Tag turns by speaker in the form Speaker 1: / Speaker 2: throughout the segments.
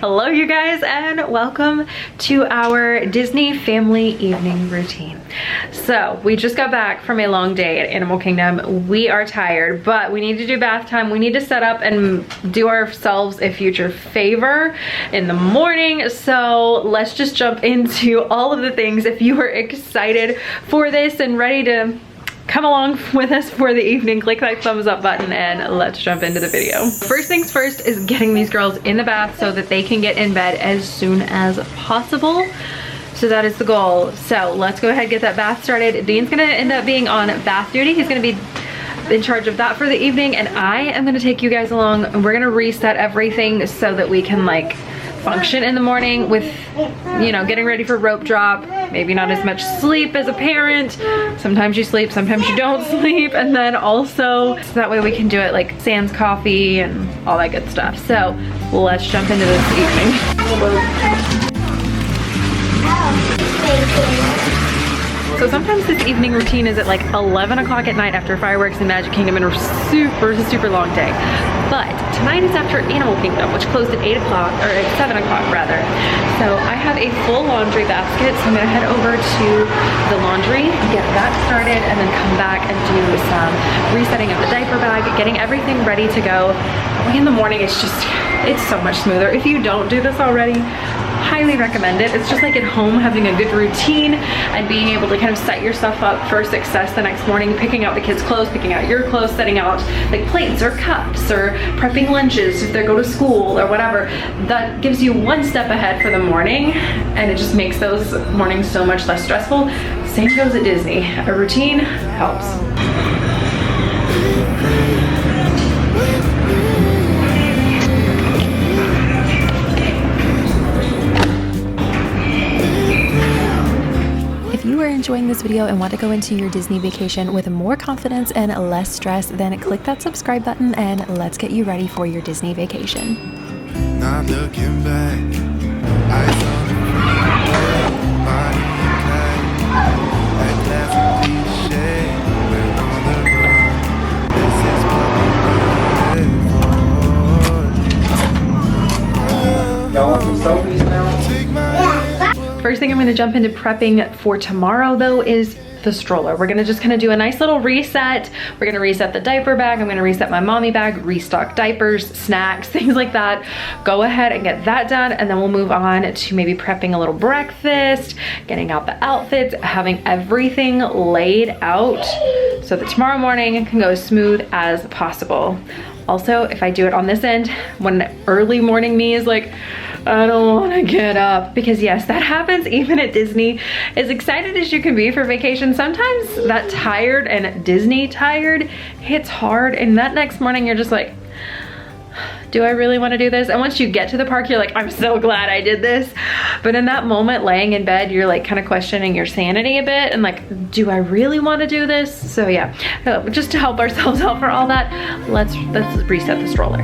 Speaker 1: Hello you guys, and welcome to our Disney family evening routine. So we just got back from a long day at Animal Kingdom. We are tired, but we need to do bath time. We need to set up and do ourselves a future favor in the morning. So let's just jump into all of the things. If you are excited for this and ready to come along with us for the evening, click that thumbs up button and let's jump into the video. First things first is getting these girls in the bath so that they can get in bed as soon as possible. So that is the goal. So let's go ahead and get that bath started. Dean's gonna end up being on bath duty. He's gonna be in charge of that for the evening, and I am gonna take you guys along and we're gonna reset everything so that we can like function in the morning with, you know, getting ready for rope drop, maybe not as much sleep as a parent. Sometimes you sleep, sometimes you don't sleep, and then also so that way we can do it like sans coffee and all that good stuff. So let's jump into this evening. So sometimes this evening routine is at like 11 o'clock at night after fireworks in Magic Kingdom and a super long day. But tonight is after Animal Kingdom, which closed at 8 o'clock, or at 7 o'clock rather. So I have a full laundry basket, so I'm gonna head over to the laundry, get that started, and then come back and do some resetting of the diaper bag, getting everything ready to go. In the morning, it's so much smoother. If you don't do this already, highly recommend it. It's just like at home, having a good routine and being able to kind of set yourself up for success the next morning, picking out the kids' clothes, picking out your clothes, setting out like plates or cups or prepping lunches if they go to school or whatever. That gives you one step ahead for the morning, and it just makes those mornings so much less stressful. Same goes at Disney. A routine helps.
Speaker 2: If you are enjoying this video and want to go into your Disney vacation with more confidence and less stress, then click that subscribe button and let's get you ready for your Disney vacation.
Speaker 3: Not looking back, eyes on the body that classic cliche, we're on the run. This is what we're
Speaker 4: Y'all want some selfies now?
Speaker 1: First thing I'm gonna jump into prepping for tomorrow though is the stroller. We're gonna just kind of do a nice little reset. We're gonna reset the diaper bag. I'm gonna reset my mommy bag, restock diapers, snacks, things like that. Go ahead and get that done, and then we'll move on to maybe prepping a little breakfast, getting out the outfits, having everything laid out so that tomorrow morning can go as smooth as possible. Also, if I do it on this end, when early morning me is like, I don't want to get up, because yes, that happens even at Disney. As excited as you can be for vacation, sometimes that tired and Disney tired hits hard, and that next morning you're just like, do I really want to do this? And once you get to the park, you're like, I'm so glad I did this. But in that moment, laying in bed, you're like kind of questioning your sanity a bit and like, do I really want to do this? So yeah, just to help ourselves out for all that, let's reset the stroller.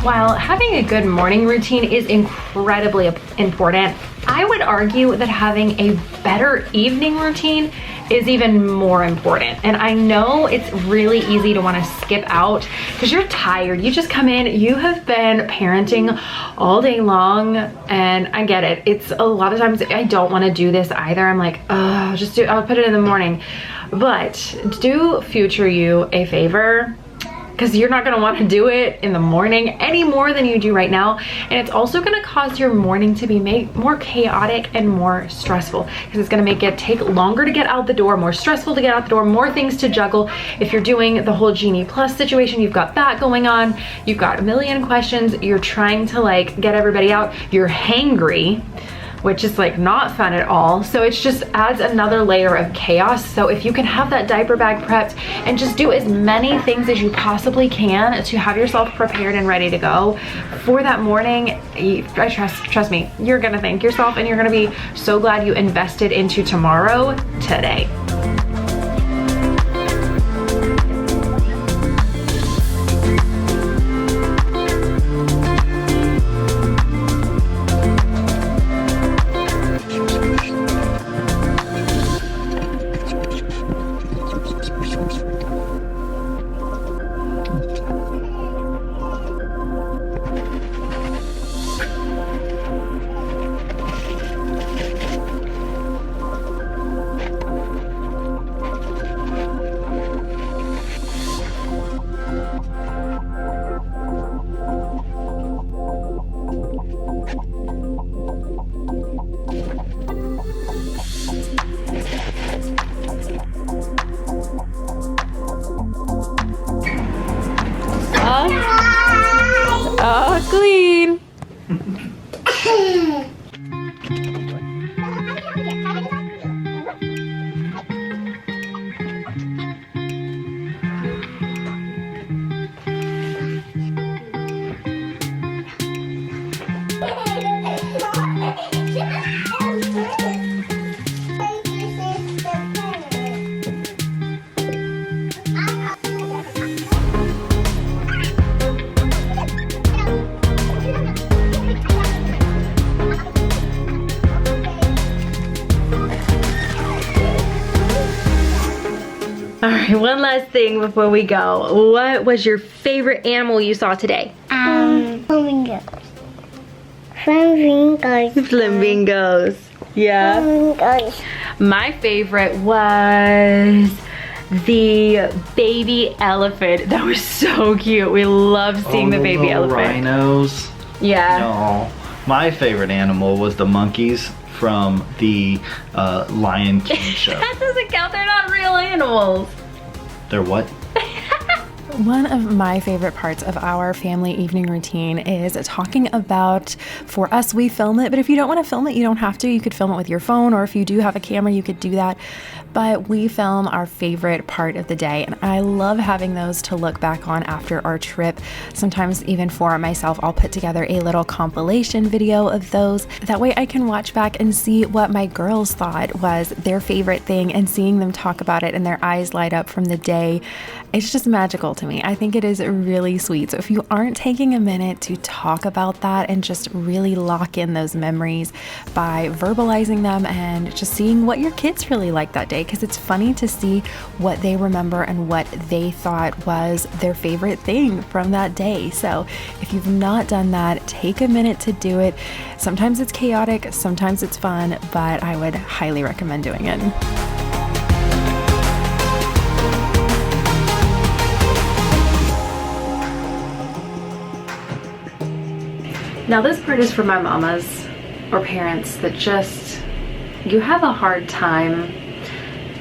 Speaker 1: While having a good morning routine is incredibly important, I would argue that having a better evening routine is even more important. And I know it's really easy to want to skip out because you're tired. You just come in, you have been parenting all day long, and I get it. It's a lot of times I don't want to do this either. I'm like, oh, I'll put it in the morning. But do future you a favor, because you're not going to want to do it in the morning any more than you do right now. And it's also going to cause your morning to be more chaotic and more stressful, because it's going to make it take longer to get out the door, more stressful to get out the door, more things to juggle. If you're doing the whole Genie Plus situation, you've got that going on, you've got a million questions, you're trying to like get everybody out, you're hangry. which is like not fun at all. So it just adds another layer of chaos. So if you can have that diaper bag prepped and just do as many things as you possibly can to have yourself prepared and ready to go for that morning, trust me, you're gonna thank yourself and you're gonna be so glad you invested into tomorrow today. Oh, clean. All right, one last thing before we go. What was your favorite animal you saw today?
Speaker 4: Flamingos. Flamingos.
Speaker 1: Flamingos. Yeah.
Speaker 4: Flamingos.
Speaker 1: My favorite was the baby elephant. That was so cute. We loved seeing the baby elephant.
Speaker 5: Rhinos.
Speaker 1: Yeah.
Speaker 5: No. My favorite animal was the monkeys from the Lion King show.
Speaker 1: That doesn't count. They're not real animals.
Speaker 5: They're what?
Speaker 2: One of my favorite parts of our family evening routine is talking about, for us, we film it, but if you don't want to film it, you don't have to. You could film it with your phone, or if you do have a camera, you could do that. But we film our favorite part of the day, and I love having those to look back on after our trip. Sometimes even for myself, I'll put together a little compilation video of those. That way I can watch back and see what my girls thought was their favorite thing, and seeing them talk about it and their eyes light up from the day. It's just magical to me. I think it is really sweet. So if you aren't taking a minute to talk about that and just really lock in those memories by verbalizing them and just seeing what your kids really like that day, because it's funny to see what they remember and what they thought was their favorite thing from that day. So if you've not done that, take a minute to do it. Sometimes it's chaotic, sometimes it's fun, but I would highly recommend doing it.
Speaker 1: Now this part is for my mamas or parents that just, you have a hard time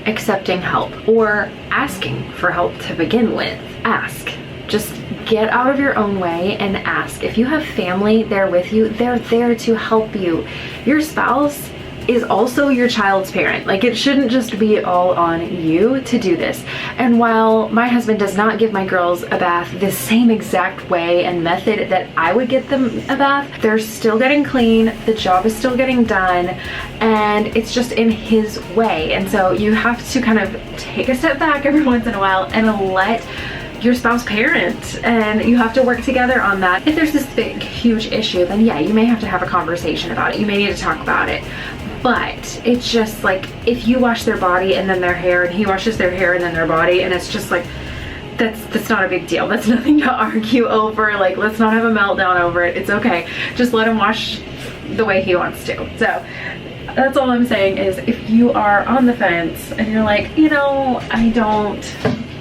Speaker 1: accepting help or asking for help to begin with. Ask. Just get out of your own way and ask. If you have family there with you, they're there to help you. Your spouse is also your child's parent. Like, it shouldn't just be all on you to do this. And while my husband does not give my girls a bath the same exact way and method that I would get them a bath, they're still getting clean, the job is still getting done, and it's just in his way. And so you have to kind of take a step back every once in a while and let your spouse parent, and you have to work together on that. If there's this big, huge issue, then yeah, you may have to have a conversation about it. You may need to talk about it. But it's just like, if you wash their body and then their hair, and he washes their hair and then their body, and it's just like, that's not a big deal. That's nothing to argue over. Like, let's not have a meltdown over it. It's okay. Just let him wash the way he wants to. So that's all I'm saying is, if you are on the fence and you're like, you know, I don't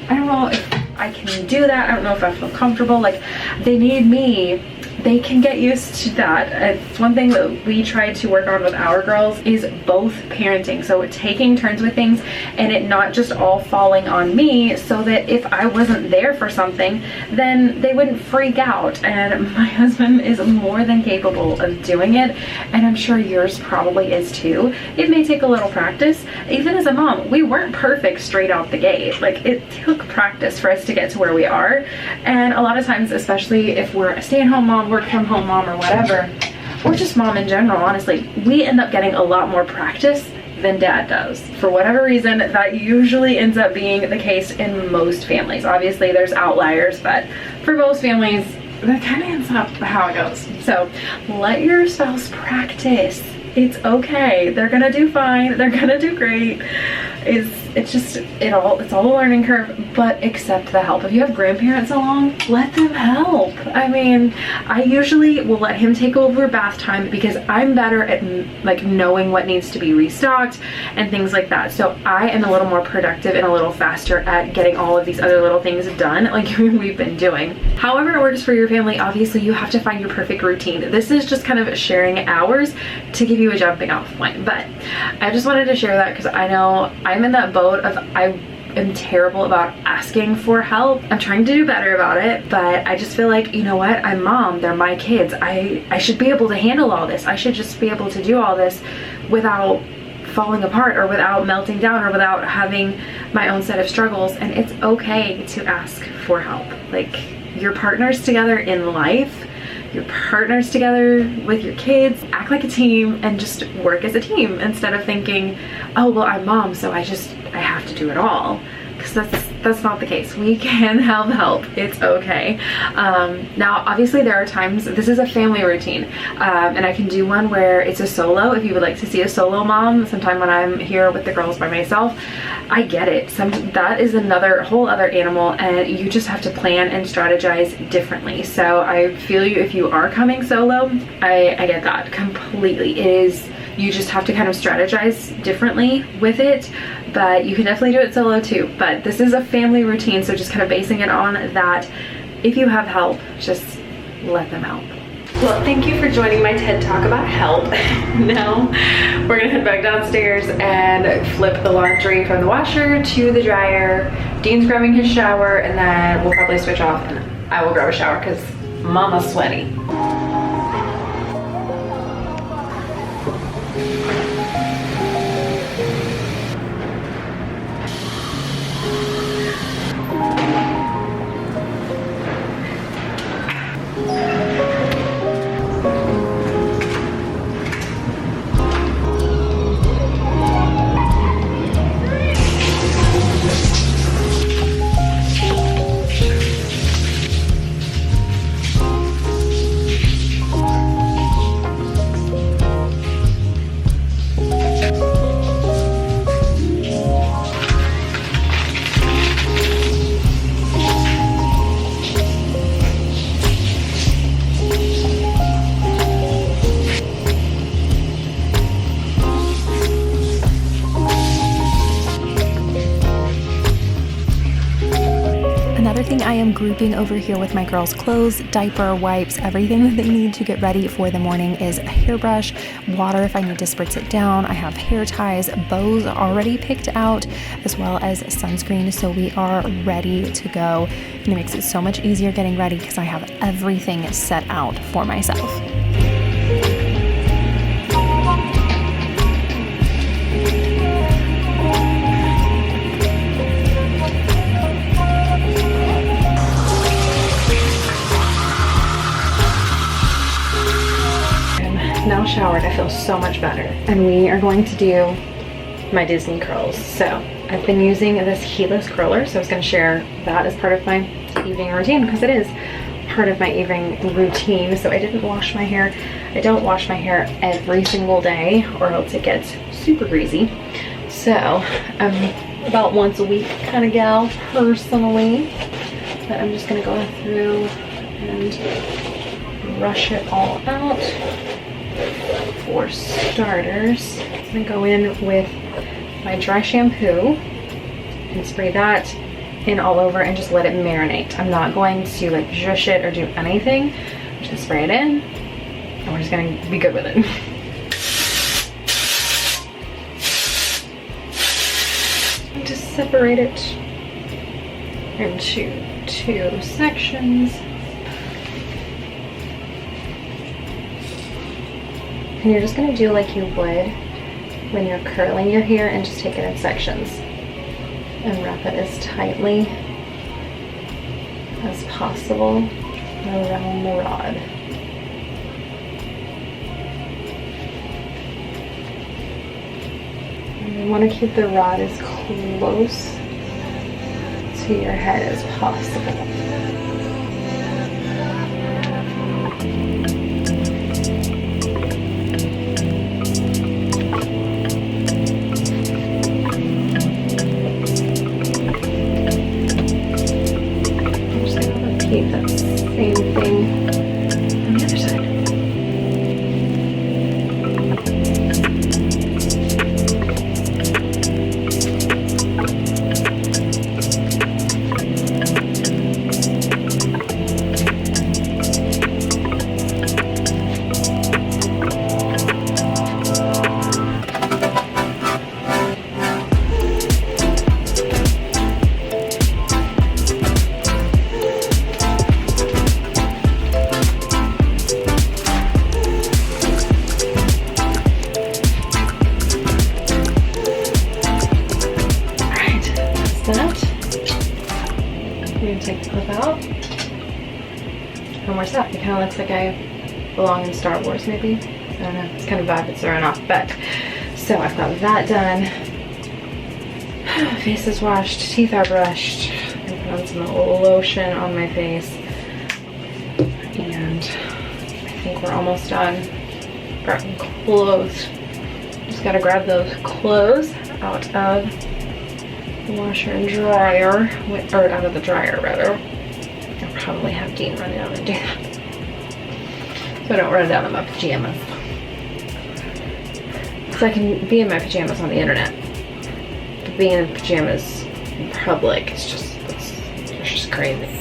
Speaker 1: know if I can do that. I don't know if I feel comfortable. Like, they need me they can get used to that. It's one thing that we try to work on with our girls is both parenting. So taking turns with things and it not just all falling on me, so that if I wasn't there for something, then they wouldn't freak out. And my husband is more than capable of doing it, and I'm sure yours probably is too. It may take a little practice. Even as a mom, we weren't perfect straight out the gate. Like, it took practice for us to get to where we are. And a lot of times, especially if we're a stay-at-home mom, work from home mom, or whatever, or just mom in general, honestly, we end up getting a lot more practice than dad does. For whatever reason, that usually ends up being the case in most families. Obviously there's outliers, but for most families, that kind of ends up how it goes. So let your spouse practice. It's okay. They're gonna do fine. They're gonna do great. It's all a learning curve, but accept the help. If you have grandparents along, let them help. I mean, I usually will let him take over bath time because I'm better at like knowing what needs to be restocked and things like that. So I am a little more productive and a little faster at getting all of these other little things done like we've been doing. However it works for your family, obviously you have to find your perfect routine. This is just kind of sharing ours to give you a jumping off point. But I just wanted to share that because I know I'm in that boat of I am terrible about asking for help. I'm trying to do better about it, but I just feel like, you know what, I'm mom, they're my kids. I should be able to handle all this. I should just be able to do all this without falling apart or without melting down or without having my own set of struggles. And it's okay to ask for help. Like, your partners together in life, your partners together with your kids, act like a team and just work as a team instead of thinking, oh, well, I'm mom, so I have to do it all. Because that's not the case. We can have help. It's okay. Now, obviously there are times, this is a family routine, and I can do one where it's a solo. If you would like to see a solo mom sometime when I'm here with the girls by myself, I get it. That is another whole other animal, and you just have to plan and strategize differently. So I feel you if you are coming solo. I get that completely. You just have to kind of strategize differently with it, but you can definitely do it solo too. But this is a family routine, so just kind of basing it on that. If you have help, just let them help. Well, thank you for joining my TED Talk about help. Now we're gonna head back downstairs and flip the laundry from the washer to the dryer. Dean's grabbing his shower, and then we'll probably switch off and I will grab a shower because mama's sweaty.
Speaker 2: I am grouping over here with my girls' clothes, diaper, wipes, everything that they need to get ready for the morning is a hairbrush, water if I need to spritz it down. I have hair ties, bows already picked out, as well as sunscreen, so we are ready to go. And it makes it so much easier getting ready because I have everything set out for myself.
Speaker 1: Now showered, I feel so much better. And we are going to do my Disney curls. So I've been using this heatless curler, so I was going to share that as part of my evening routine because it is part of my evening routine. So I didn't wash my hair. I don't wash my hair every single day or else it gets super greasy. So I'm about once a week kind of gal personally, but I'm just going to go through and brush it all out. For starters, I'm gonna go in with my dry shampoo and spray that in all over and just let it marinate. I'm not going to like zhush it or do anything. Just spray it in, and we're just gonna be good with it. And just separate it into 2 sections. And you're just gonna do like you would when you're curling your hair, and just take it in sections and wrap it as tightly as possible around the rod. And you want to keep the rod as close to your head as possible. That same thing on the other side. Take the clip out, and we're set. It kind of looks like I belong in Star Wars, maybe. I don't know, it's kind of vibe it's throwing off. But so I've got that done. Face is washed, teeth are brushed. I put on some lotion on my face, and I think we're almost done. Grabbing clothes. Just gotta grab those clothes out of washer and dryer, or out of the dryer rather. I'll probably have Dean run down and do that, so I don't run down in my pajamas. So I can be in my pajamas on the internet, but being in pajamas in public is just, it's just crazy.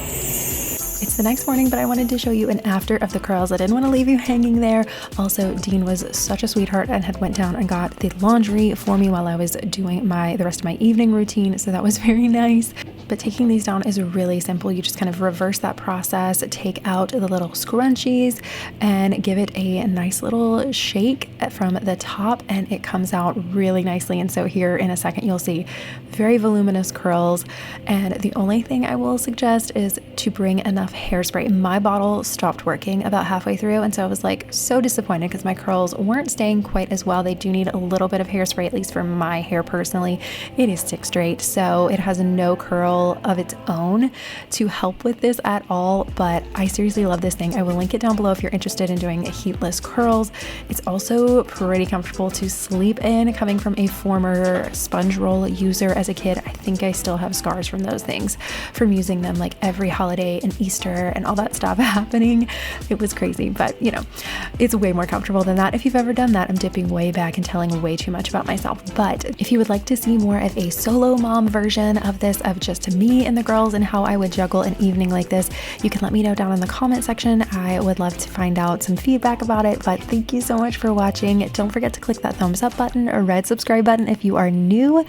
Speaker 2: It's the next morning, but I wanted to show you an after of the curls. I didn't want to leave you hanging there. Also, Dean was such a sweetheart and had went down and got the laundry for me while I was doing the rest of my evening routine, so that was very nice. But taking these down is really simple. You just kind of reverse that process, take out the little scrunchies and give it a nice little shake from the top, and it comes out really nicely. And so here in a second, you'll see very voluminous curls. And the only thing I will suggest is to bring enough hairspray. My bottle stopped working about halfway through, and so I was like so disappointed because my curls weren't staying quite as well. They do need a little bit of hairspray, at least for my hair personally. It is 6 straight, so it has no curl of its own to help with this at all, but I seriously love this thing. I will link it down below if you're interested in doing heatless curls. It's also pretty comfortable to sleep in. Coming from a former sponge roll user as a kid, I think I still have scars from those things, from using them like every holiday and Easter and all that stuff happening. It was crazy, but you know, it's way more comfortable than that. If you've ever done that, I'm dipping way back and telling way too much about myself. But if you would like to see more of a solo mom version of this, of just me and the girls and how I would juggle an evening like this, you can let me know down in the comment section. I would love to find out some feedback about it. But thank you so much for watching. Don't forget to click that thumbs up button or red subscribe button if you are new.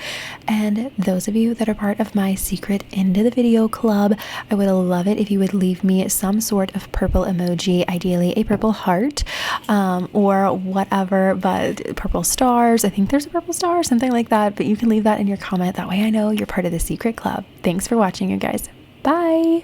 Speaker 2: And those of you that are part of my secret into the video club, I would love it if you would leave me some sort of purple emoji, ideally a purple heart, or whatever, but purple stars. I think there's a purple star or something like that, but you can leave that in your comment. That way I know you're part of the secret club. Thanks for watching, you guys. Bye.